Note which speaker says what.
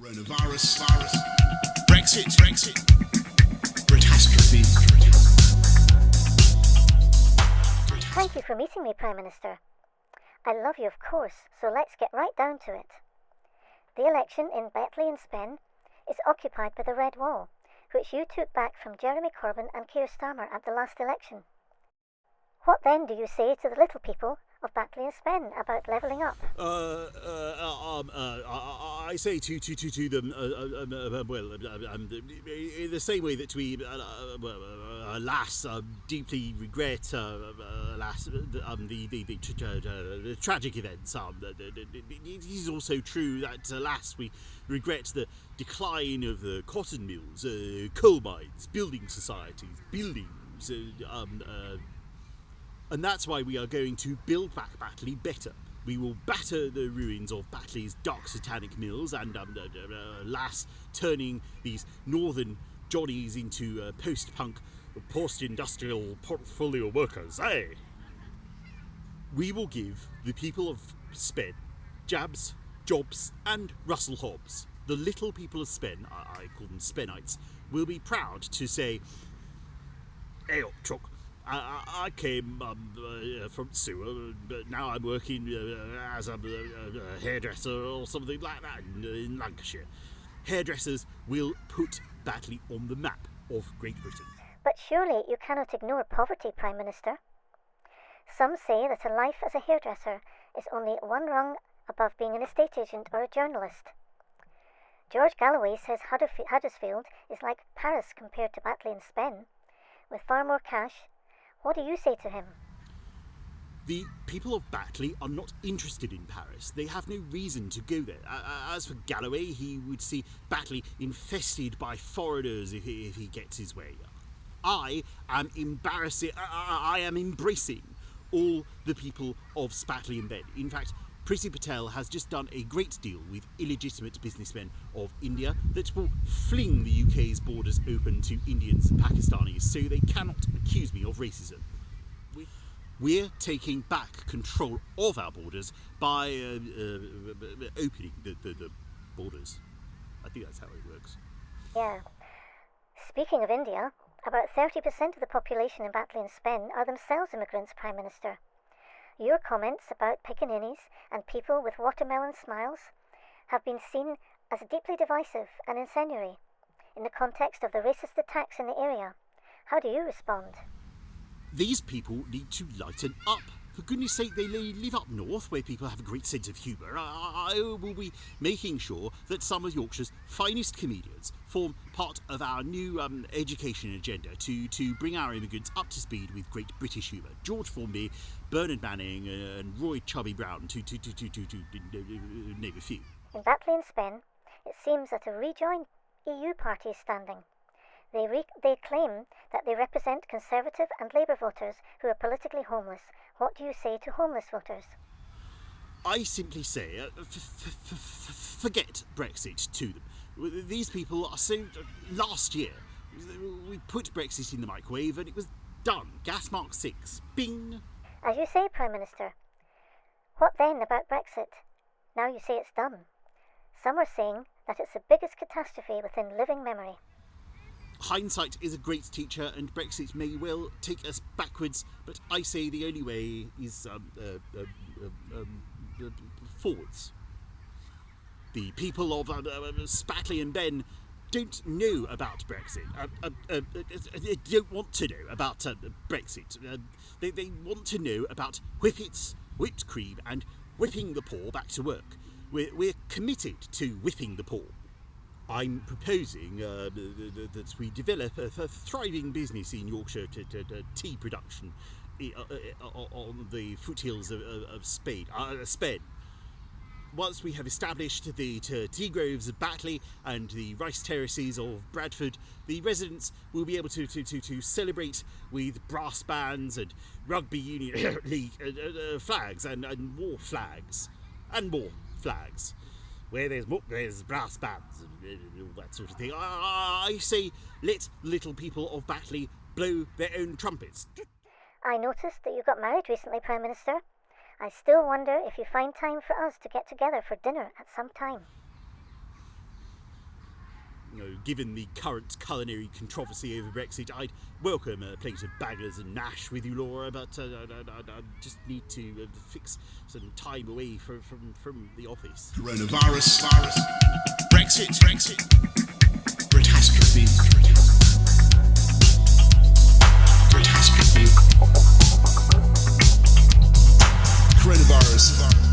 Speaker 1: Coronavirus, Brexit, catastrophe.
Speaker 2: Thank you for meeting me, Prime Minister. I love you, of course, so let's get right down to it. The election in Batley and Spen is occupied by the Red Wall, which you took back from Jeremy Corbyn and Keir Starmer at the last election. What then do you say to the little people of Batley and Spen about levelling up?
Speaker 3: I say to them, in the same way that we, alas, deeply regret, the tragic events. It is also true that, alas, we regret the decline of the cotton mills, coal mines, building societies, buildings, and that's why we are going to build back Batley better. We will batter the ruins of Batley's dark satanic mills and, alas, turning these northern Johnnies into post-punk, post-industrial portfolio workers, eh? We will give the people of Spen jabs, jobs and Russell Hobbs. The little people of Spen, I call them Spenites, will be proud to say, "Hey up, truck. I came from Sewer, but now I'm working as a hairdresser or something like that in Lancashire." Hairdressers will put Batley on the map of Great Britain.
Speaker 2: But surely you cannot ignore poverty, Prime Minister. Some say that a life as a hairdresser is only one rung above being an estate agent or a journalist. George Galloway says Huddersfield is like Paris compared to Batley and Spen, with far more cash. What do you say to him?
Speaker 3: The people of Batley are not interested in Paris. They have no reason to go there. As for Galloway, he would see Batley infested by foreigners if he gets his way. I am embracing all the people of Batley and Spen. In fact, Priti Patel has just done a great deal with illegitimate businessmen of India that will fling the UK's borders open to Indians and Pakistanis so they cannot accuse me of racism. We're taking back control of our borders by opening the borders. I think that's how it works.
Speaker 2: Yeah. Speaking of India, about 30% of the population in Batley and Spen are themselves immigrants, Prime Minister. Your comments about pickaninnies and people with watermelon smiles have been seen as deeply divisive and incendiary in the context of the racist attacks in the area. How do you respond?
Speaker 3: These people need to lighten up. For goodness sake, they live up north where people have a great sense of humour. I will be making sure that some of Yorkshire's finest comedians form part of our new education agenda to bring our immigrants up to speed with great British humour. George Formby, Bernard Manning and Roy Chubby Brown, to name a few.
Speaker 2: In Batley and Spen, it seems that a Rejoin EU party is standing. They claim that they represent Conservative and Labour voters who are politically homeless. What do you say to homeless voters?
Speaker 3: I simply say, forget Brexit to them. These people are so... Last year, we put Brexit in the microwave and it was done. Gas mark 6. Bing!
Speaker 2: As you say, Prime Minister. What then about Brexit? Now you say it's done. Some are saying that it's the biggest catastrophe within living memory.
Speaker 3: Hindsight is a great teacher and Brexit may well take us backwards, but I say the only way is forwards. The people of Batley and Spen don't know about Brexit. They don't want to know about Brexit. They want to know about whippets, whipped cream and whipping the poor back to work. We're committed to whipping the poor. I'm proposing that we develop a thriving business in Yorkshire to tea production on the foothills of Spen. Once we have established the tea groves of Batley and the rice terraces of Bradford, the residents will be able to celebrate with brass bands and rugby union league flags and more flags and more flags. Where there's brass bands and all that sort of thing. I say, let little people of Batley blow their own trumpets.
Speaker 2: I noticed that you got married recently, Prime Minister. I still wonder if you find time for us to get together for dinner at some time.
Speaker 3: given the current culinary controversy over Brexit, I'd welcome a plate of baggers and mash with you, Laura, but I just need to fix some time away from the office.
Speaker 1: Coronavirus, Brexit, catastrophe. Coronavirus.